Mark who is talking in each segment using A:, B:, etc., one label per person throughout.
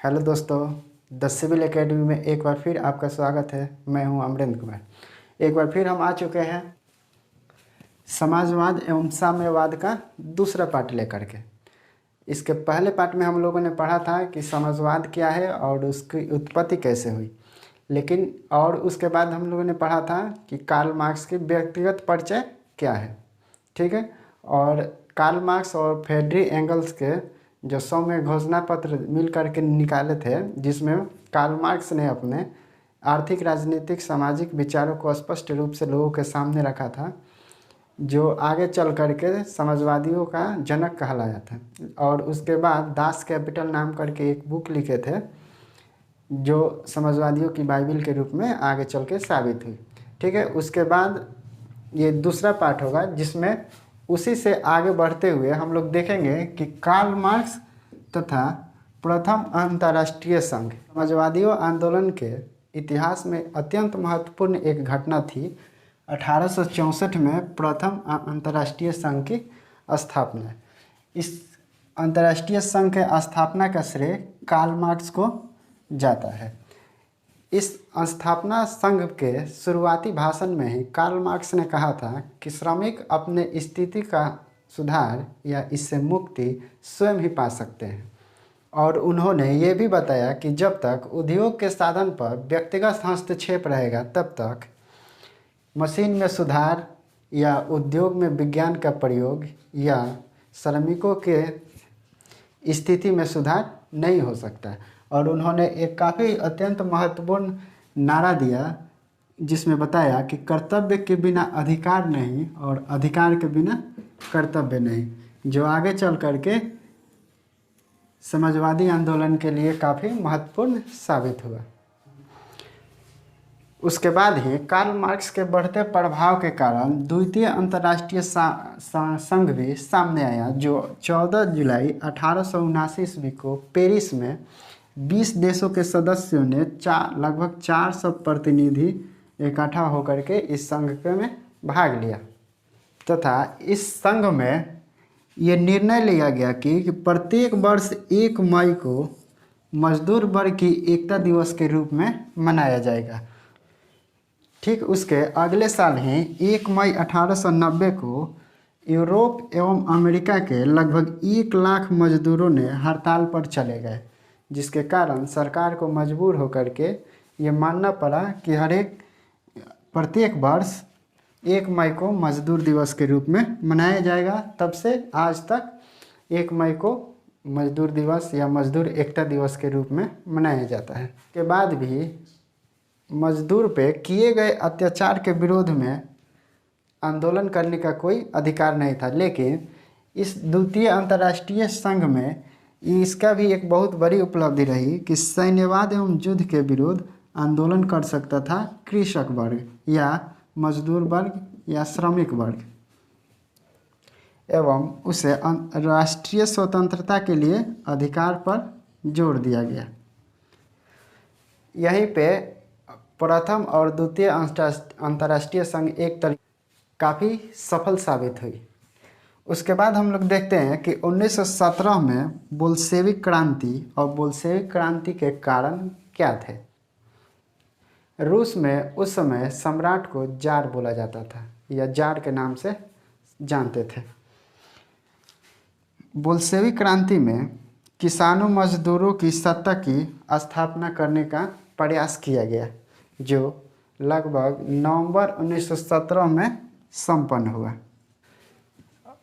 A: Hello दोस्तों, the civil academy में एक बार फिर आपका स्वागत है। मैं हूं अमरेंद्र कुमार। एक बार फिर हम आ चुके हैं समाजवाद एवं साम्यवाद का दूसरा पार्ट लेकर के। इसके पहले पार्ट में हम लोगों ने पढ़ा था कि समाजवाद क्या है और उसकी उत्पत्ति कैसे हुई, लेकिन और उसके बाद हम लोगों ने पढ़ा था कि कार्ल मार्क्स की व्यक्तिगत परिचय क्या है। ठीक है। और कार्ल मार्क्स और फ्रेडरिक एंगल्स के जो 100 में घोषणा पत्र मिल करके निकाले थे, जिसमें कार्ल मार्क्स ने अपने आर्थिक, राजनीतिक, सामाजिक विचारों को स्पष्ट रूप से लोगों के सामने रखा था, जो आगे चल करके समाजवादियों का जनक कहलाया था। और उसके बाद दास कैपिटल नाम करके एक बुक लिखे थे, जो समाजवादियों की बाइबिल के रूप में आगे चल के साबित हुई। ठीक है। उसके बाद ये दूसरा पार्ट होगा, जिसमें उसी से आगे बढ़ते हुए हम लोग देखेंगे कि कार्ल मार्क्स तथा प्रथम अंतर्राष्ट्रीय संघ समाजवादियों आंदोलन के इतिहास में अत्यंत महत्वपूर्ण एक घटना थी। 1864 में प्रथम अंतर्राष्ट्रीय संघ की स्थापना। इस अंतर्राष्ट्रीय संघ के स्थापना का श्रेय कार्ल मार्क्स को जाता है। इस स्थापना संघ के शुरुआती भाषण में ही कार्ल मार्क्स ने कहा था कि श्रमिक अपने स्थिति का सुधार या इससे मुक्ति स्वयं ही पा सकते हैं। और उन्होंने ये भी बताया कि जब तक उद्योग के साधन पर व्यक्तिगत हस्तक्षेप रहेगा, तब तक मशीन में सुधार या उद्योग में विज्ञान का प्रयोग या श्रमिकों के स्थिति में सुधार नहीं हो सकता। और उन्होंने एक काफ़ी अत्यंत महत्वपूर्ण नारा दिया, जिसमें बताया कि कर्तव्य के बिना अधिकार नहीं और अधिकार के बिना कर्तव्य नहीं, जो आगे चल करके समाजवादी आंदोलन के लिए काफ़ी महत्वपूर्ण साबित हुआ। उसके बाद ही कार्ल मार्क्स के बढ़ते प्रभाव के कारण द्वितीय अंतर्राष्ट्रीय संघ भी सामने आया, जो 14 जुलाई 1879 ईस्वी को पेरिस में 20 देशों के सदस्यों ने लगभग 400 प्रतिनिधि इकट्ठा होकर के इस संघ में भाग लिया तथा इस संघ में ये निर्णय लिया गया कि प्रत्येक वर्ष 1 मई को मजदूर वर्ग की एकता दिवस के रूप में मनाया जाएगा। ठीक उसके अगले साल ही 1 मई 1890 को यूरोप एवं अमेरिका के लगभग 1 लाख मजदूरों ने हड़ताल पर चले गए, जिसके कारण सरकार को मजबूर होकर के ये मानना पड़ा कि प्रत्येक वर्ष 1 मई को मजदूर दिवस के रूप में मनाया जाएगा। तब से आज तक 1 मई को मजदूर दिवस या मजदूर एकता दिवस के रूप में मनाया जाता है। के बाद भी मजदूर पे किए गए अत्याचार के विरोध में आंदोलन करने का कोई अधिकार नहीं था, लेकिन इस द्वितीय अंतर्राष्ट्रीय संघ में इसका भी एक बहुत बड़ी उपलब्धि रही कि सैन्यवाद एवं युद्ध के विरुद्ध आंदोलन कर सकता था कृषक वर्ग या मजदूर वर्ग या श्रमिक वर्ग, एवं उसे राष्ट्रीय स्वतंत्रता के लिए अधिकार पर जोर दिया गया। यहीं पे प्रथम और द्वितीय अंतर्राष्ट्रीय संघ एक तरह काफ़ी सफल साबित हुई। उसके बाद हम लोग देखते हैं कि 1917 में बोल्शेविक क्रांति और बोल्शेविक क्रांति के कारण क्या थे। रूस में उस समय सम्राट को जार बोला जाता था या जार के नाम से जानते थे। बोल्शेविक क्रांति में किसानों मजदूरों की सत्ता की स्थापना करने का प्रयास किया गया, जो लगभग नवंबर 1917 में संपन्न हुआ।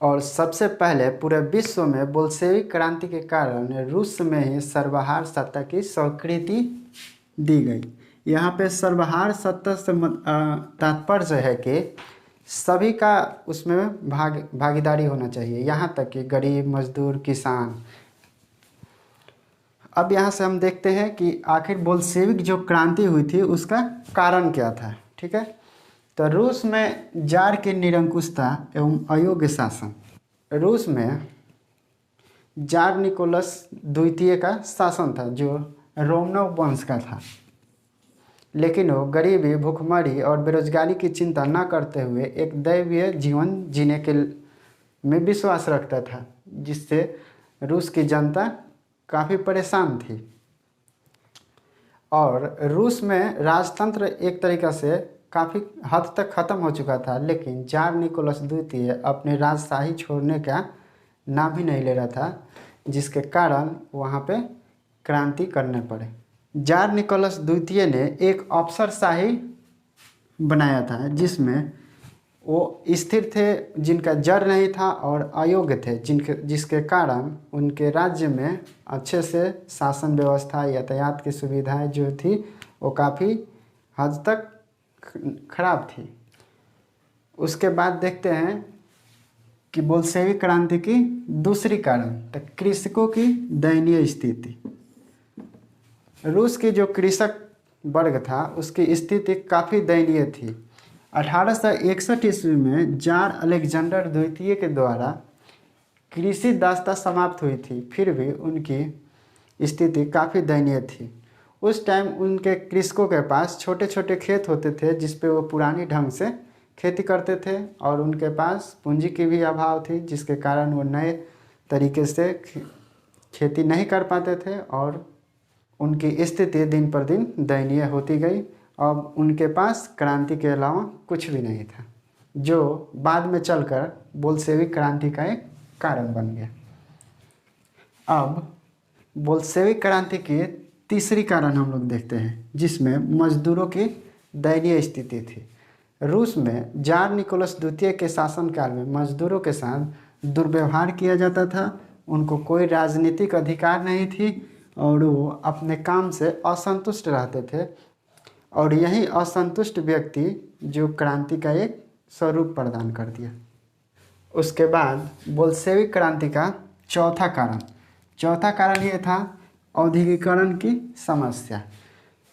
A: और सबसे पहले पूरे विश्व में बोल्शेविक क्रांति के कारण रूस में ही सर्वहार सत्ता की स्वीकृति दी गई। यहाँ पे सर्वहार सत्ता से तात्पर्य है कि सभी का उसमें भागीदारी होना चाहिए, यहाँ तक कि गरीब, मजदूर, किसान। अब यहाँ से हम देखते हैं कि आखिर बोल्शेविक जो क्रांति हुई थी उसका कारण क्या था। ठीक है। तो रूस में जार की निरंकुशता एवं अयोग्य शासन। रूस में जार निकोलस द्वितीय का शासन था, जो रोमनोव वंश का था, लेकिन वो गरीबी, भूखमरी और बेरोजगारी की चिंता न करते हुए एक दैवीय जीवन जीने के में विश्वास रखता था, जिससे रूस की जनता काफ़ी परेशान थी। और रूस में राजतंत्र एक तरीक़ा से काफ़ी हद तक ख़त्म हो चुका था, लेकिन जार निकोलस द्वितीय अपनी राजशाही छोड़ने का नाम ही नहीं ले रहा था, जिसके कारण वहाँ पे क्रांति करने पड़े। जार निकोलस द्वितीय ने एक अफसरशाही बनाया था जिसमें वो स्थिर थे जिनका जड़ नहीं था और अयोग्य थे जिसके कारण उनके राज्य में अच्छे से शासन व्यवस्था, यातायात की सुविधाएं जो थी वो काफ़ी हद तक खराब थी। उसके बाद देखते हैं कि बोल्शेविक क्रांति की दूसरी कारण, तो कृषकों की दयनीय स्थिति। रूस की जो कृषक वर्ग था उसकी स्थिति काफ़ी दयनीय थी। 1861 ईस्वी में जार अलेक्जेंडर द्वितीय के द्वारा कृषि दासता समाप्त हुई थी, फिर भी उनकी स्थिति काफ़ी दयनीय थी। उस टाइम उनके कृषकों के पास छोटे छोटे खेत होते थे जिस पे वो पुरानी ढंग से खेती करते थे और उनके पास पूंजी की भी अभाव थी, जिसके कारण वो नए तरीके से खेती नहीं कर पाते थे और उनकी स्थिति दिन पर दिन दयनीय होती गई। अब उनके पास क्रांति के अलावा कुछ भी नहीं था, जो बाद में चलकर बोल्शेविक क्रांति का एक कारण बन गया। अब बोल्शेविक क्रांति की तीसरी कारण हम लोग देखते हैं, जिसमें मजदूरों की दयनीय स्थिति थी। रूस में जार निकोलस द्वितीय के शासनकाल में मजदूरों के साथ दुर्व्यवहार किया जाता था, उनको कोई राजनीतिक अधिकार नहीं थी और वो अपने काम से असंतुष्ट रहते थे और यही असंतुष्ट व्यक्ति जो क्रांति का एक स्वरूप प्रदान कर दिया। उसके बाद बोल्शेविक क्रांति का चौथा कारण ये था औद्योगिकरण की समस्या।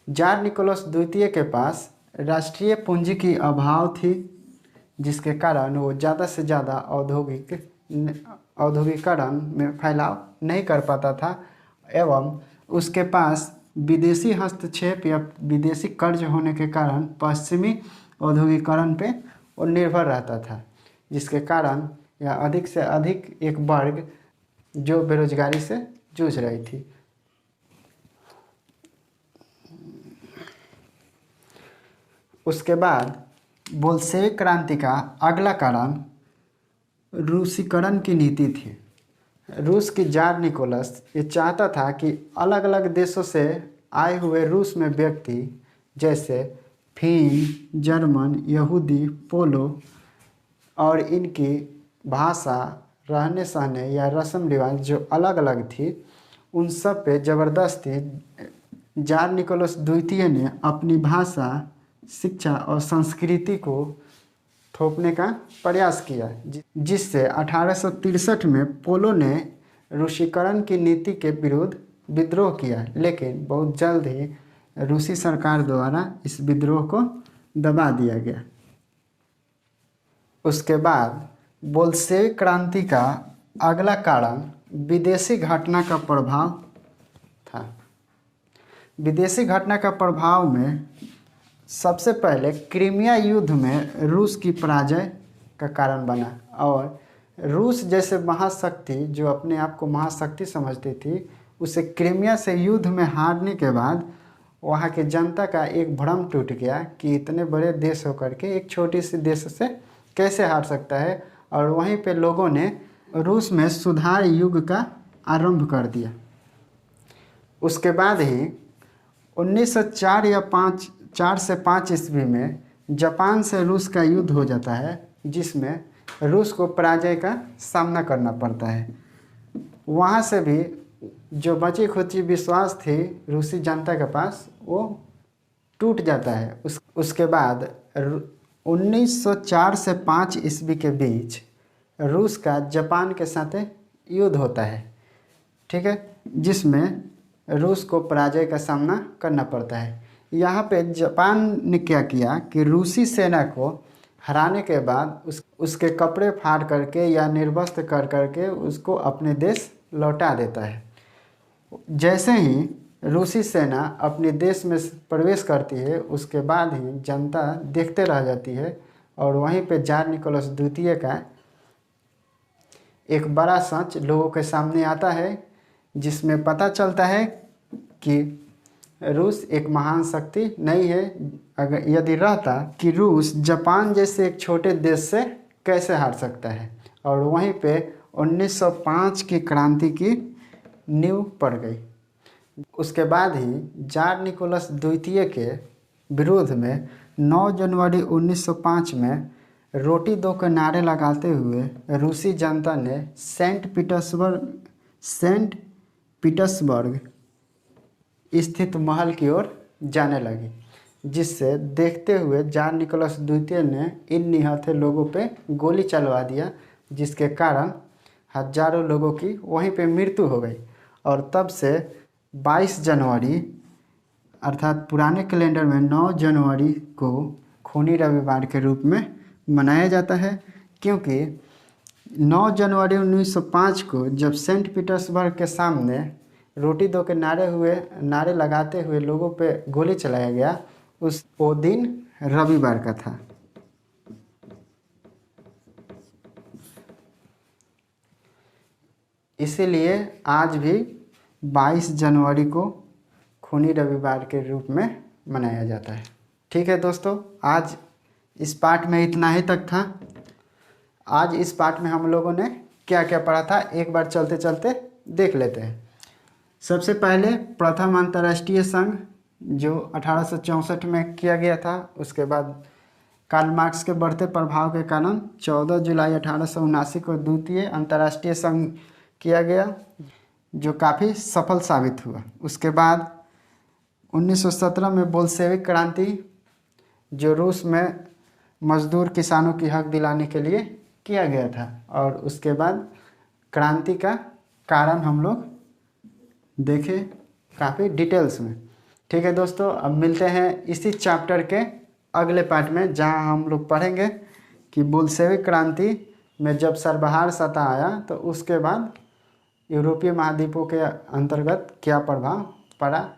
A: जार निकोलस द्वितीय के पास राष्ट्रीय पूंजी की अभाव थी, जिसके कारण वो ज़्यादा से ज़्यादा औद्योगिकरण में फैलाव नहीं कर पाता था एवं उसके पास विदेशी हस्तक्षेप या विदेशी कर्ज होने के कारण पश्चिमी औद्योगिकरण पे वो निर्भर रहता था, जिसके कारण यह अधिक से अधिक एक वर्ग जो बेरोजगारी से जूझ रही थी। उसके बाद बोल्शेविक क्रांति का अगला कारण रूसीकरण की नीति थी। रूस की जार निकोलस ये चाहता था कि अलग अलग देशों से आए हुए रूस में व्यक्ति जैसे फिन, जर्मन, यहूदी, पोलो और इनकी भाषा, रहने सहने या रस्म रिवाज जो अलग अलग थी, उन सब पे ज़बरदस्ती जार निकोलस द्वितीय ने अपनी भाषा, शिक्षा और संस्कृति को थोपने का प्रयास किया, जिससे 1863 में पोलो ने रूसीकरण की नीति के विरुद्ध विद्रोह किया, लेकिन बहुत जल्द ही रूसी सरकार द्वारा इस विद्रोह को दबा दिया गया। उसके बाद बोल्शेविक क्रांति का अगला कारण विदेशी घटना का प्रभाव था। विदेशी घटना का प्रभाव में सबसे पहले क्रीमिया युद्ध में रूस की पराजय का कारण बना और रूस जैसे महाशक्ति जो अपने आप को महाशक्ति समझती थी, उसे क्रीमिया से युद्ध में हारने के बाद वहाँ के जनता का एक भ्रम टूट गया कि इतने बड़े देश होकर के एक छोटी सी देश से कैसे हार सकता है, और वहीं पे लोगों ने रूस में सुधार युग का आरंभ कर दिया। उसके बाद ही 1904 या 4 से 5 ईस्वी में जापान से रूस का युद्ध हो जाता है, जिसमें रूस को पराजय का सामना करना पड़ता है। वहाँ से भी जो बची खुची विश्वास थी रूसी जनता के पास वो टूट जाता है। उसके बाद 1904 से 5 ईस्वी के बीच रूस का जापान के साथ युद्ध होता है, ठीक है, जिसमें रूस को पराजय का सामना करना पड़ता है। यहाँ पे जापान ने क्या किया कि रूसी सेना को हराने के बाद उसके कपड़े फाड़ करके या निर्वस्त्र कर करके उसको अपने देश लौटा देता है। जैसे ही रूसी सेना अपने देश में प्रवेश करती है, उसके बाद ही जनता देखते रह जाती है और वहीं पे जार निकोलस द्वितीय का एक बड़ा सच लोगों के सामने आता है, जिसमें पता चलता है कि रूस एक महान शक्ति नहीं है। अगर यदि रहता कि रूस जापान जैसे एक छोटे देश से कैसे हार सकता है। और वहीं पे 1905 की क्रांति की नींव पड़ गई। उसके बाद ही जार निकोलस द्वितीय के विरोध में 9 जनवरी 1905 में रोटी दो के नारे लगाते हुए रूसी जनता ने सेंट पीटर्सबर्ग स्थित महल की ओर जाने लगी, जिससे देखते हुए जार निकोलस द्वितीय ने इन निहत्थे लोगों पे गोली चलवा दिया, जिसके कारण हजारों लोगों की वहीं पे मृत्यु हो गई। और तब से 22 जनवरी अर्थात पुराने कैलेंडर में 9 जनवरी को खूनी रविवार के रूप में मनाया जाता है, क्योंकि 9 जनवरी 1905 को जब सेंट पीटर्सबर्ग के सामने रोटी दो के नारे लगाते हुए लोगों पे गोली चलाया गया, वो दिन रविवार का था। इसीलिए आज भी 22 जनवरी को खूनी रविवार के रूप में मनाया जाता है। ठीक है दोस्तों, आज इस पाठ में इतना ही तक था। आज इस पाठ में हम लोगों ने क्या क्या पढ़ा था एक बार चलते चलते देख लेते हैं। सबसे पहले प्रथम अंतर्राष्ट्रीय संघ जो 1864 में किया गया था। उसके बाद कार्ल मार्क्स के बढ़ते प्रभाव के कारण 14 जुलाई 1879 को द्वितीय अंतर्राष्ट्रीय संघ किया गया, जो काफ़ी सफल साबित हुआ। उसके बाद 1917 में बोल्शेविक क्रांति, जो रूस में मजदूर किसानों की हक दिलाने के लिए किया गया था। और उसके बाद क्रांति का कारण हम लोग देखे काफ़ी डिटेल्स में। ठीक है दोस्तों, अब मिलते हैं इसी चैप्टर के अगले पार्ट में, जहां हम लोग पढ़ेंगे कि बोल्शेविक क्रांति में जब सर्वहार सत्ता आया तो उसके बाद यूरोपीय महाद्वीपों के अंतर्गत क्या प्रभाव पड़ा